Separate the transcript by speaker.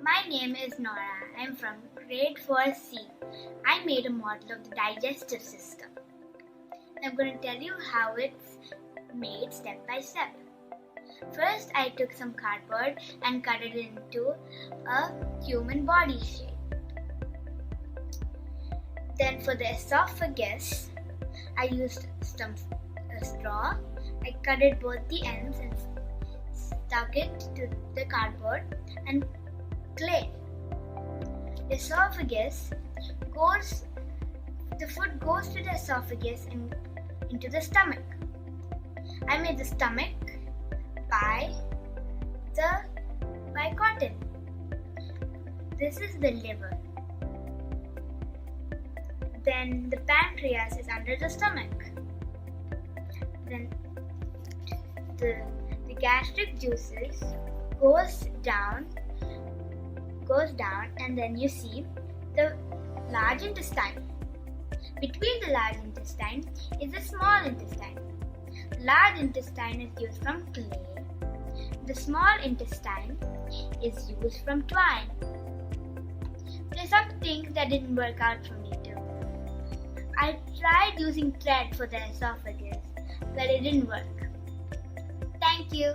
Speaker 1: My name is NORAH. I am from grade 4C. I made a model of the digestive system. I'm going to tell you how it's made step by step. First, I took some cardboard and cut it into a human body shape. Then for the esophagus, I used a straw. I cut it both the ends and stuck it to the cardboard and clay. The esophagus the food goes to the esophagus and into the stomach. I made the stomach by cotton. This is the liver. Then the pancreas is under the stomach. Then the gastric juices goes down and then you see the large intestine. Between the large intestine is the small intestine. The large intestine is used from clay. The small intestine is used from twine. There's some things that didn't work out for me too. I tried using thread for the esophagus, but it didn't work. Thank you.